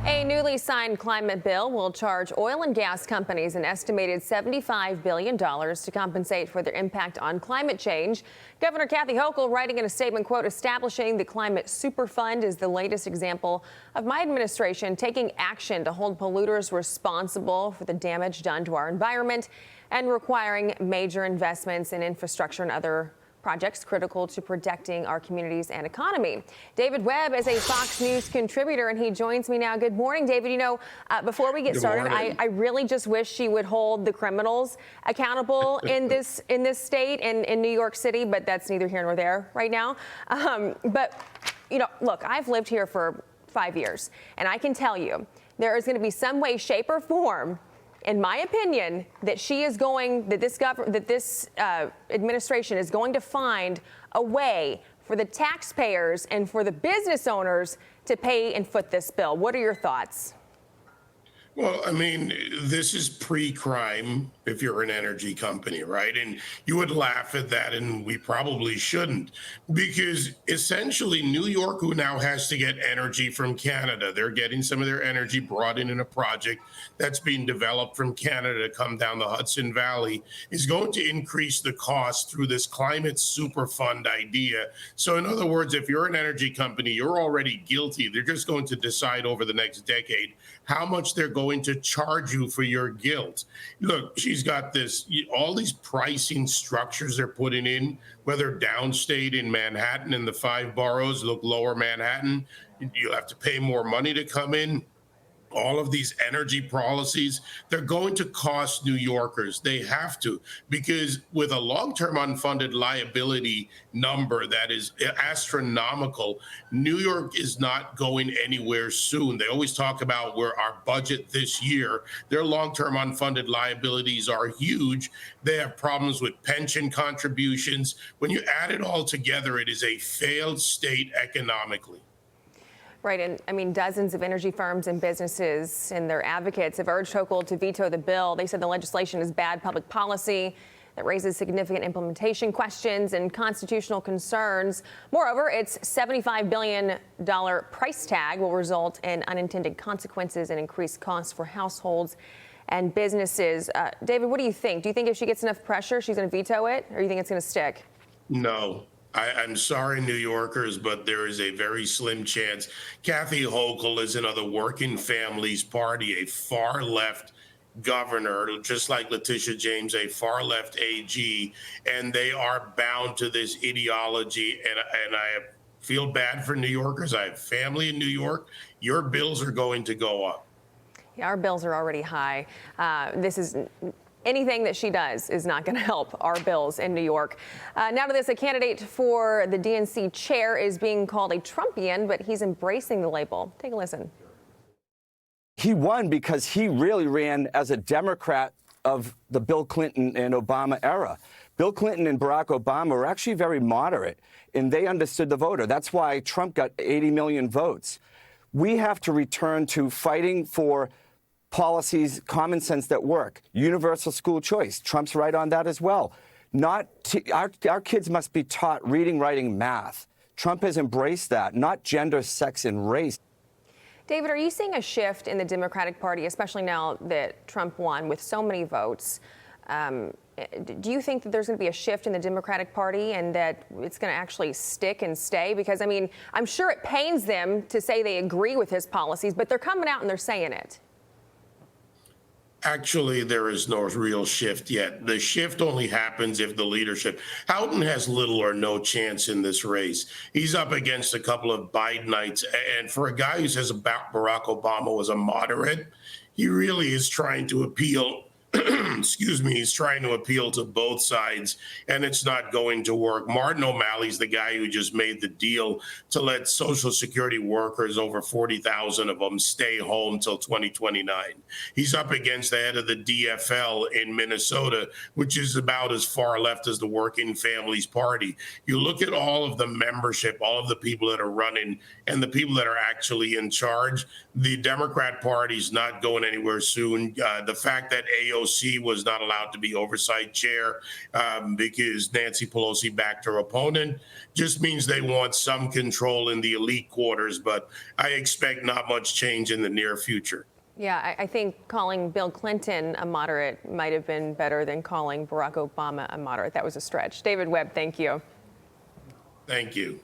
A newly signed climate bill will charge oil and gas companies an estimated $75 billion to compensate for their impact on climate change. Governor Kathy Hochul writing in a statement, quote, establishing the climate superfund is the latest example of my administration taking action to hold polluters responsible for the damage done to our environment and requiring major investments in infrastructure and other projects critical to protecting our communities and economy. David Webb is a Fox News contributor, and he joins me now. Good morning, David. You know, before we get started, I really just wish she would hold the criminals accountable in this state and in New York City, but that's neither here nor there right now. But, you know, look, I've lived here for 5 years, and I can tell you there is going to be some way, shape, or form, in my opinion, that this administration is going to find a way for the taxpayers and for the business owners to pay and foot this bill. What are your thoughts? Well, I mean, this is pre-crime if you're an energy company, right? And you would laugh at that, and we probably shouldn't, because essentially New York, who now has to get energy from Canada, they're getting some of their energy brought in a project that's being developed from Canada to come down the Hudson Valley, is going to increase the cost through this climate superfund idea. So in other words, if you're an energy company, you're already guilty. They're just going to decide over the next decade how much they're going to charge you for your guilt. Look, she's got all these pricing structures they're putting in, whether downstate in Manhattan and the 5 boroughs, look, lower Manhattan, you have to pay more money to come in. All of these energy policies, they're going to cost New Yorkers. They have to, because with a long-term unfunded liability number that is astronomical, New York is not going anywhere soon. They always talk about where our budget this year, their long-term unfunded liabilities are huge. They have problems with pension contributions. When you add it all together, it is a failed state economically. Right, and I mean, dozens of energy firms and businesses and their advocates have urged Hochul to veto the bill. They said the legislation is bad public policy that raises significant implementation questions and constitutional concerns. Moreover, its $75 billion price tag will result in unintended consequences and increased costs for households and businesses. David, what do you think? Do you think if she gets enough pressure, she's going to veto it, or do you think it's going to stick? No. I'm sorry, New Yorkers, but there is a very slim chance. Kathy Hochul is another working families party, a far left governor, just like Letitia James, a far left AG, and they are bound to this ideology. And I feel bad for New Yorkers. I have family in New York. Your bills are going to go up. Yeah, our bills are already high. Anything that she does is not going to help our bills in New York. Now to this, a candidate for the DNC chair is being called a Trumpian, but he's embracing the label. Take a listen. He won because he really ran as a Democrat of the Bill Clinton and Obama era. Bill Clinton and Barack Obama were actually very moderate, and they understood the voter. That's why Trump got 80 million votes. We have to return to fighting for policies, common sense that work. Universal school choice. Trump's right on that as well. Our kids must be taught reading, writing, math. Trump has embraced that, not gender, sex, and race. David, are you seeing a shift in the Democratic Party, especially now that Trump won with so many votes? Do you think that there's going to be a shift in the Democratic Party and that it's going to actually stick and stay? Because, I mean, I'm sure it pains them to say they agree with his policies, but they're coming out and they're saying it. Actually, there is no real shift yet. The shift only happens if the leadership. Houghton has little or no chance in this race. He's up against a couple of Bidenites. And for a guy who says about Barack Obama was a moderate, he really is trying to appeal. Excuse me, he's trying to appeal to both sides, and it's not going to work. Martin O'Malley's the guy who just made the deal to let Social Security workers, over 40,000 of them, stay home till 2029. He's up against the head of the DFL in Minnesota, which is about as far left as the Working Families Party. You look at all of the membership, all of the people that are running, and the people that are actually in charge, the Democrat Party's not going anywhere soon. The fact that AOC AOC was not allowed to be oversight chair because Nancy Pelosi backed her opponent. Just means they want some control in the elite quarters, but I expect not much change in the near future. Yeah, I think calling Bill Clinton a moderate might have been better than calling Barack Obama a moderate. That was a stretch. David Webb, thank you. Thank you.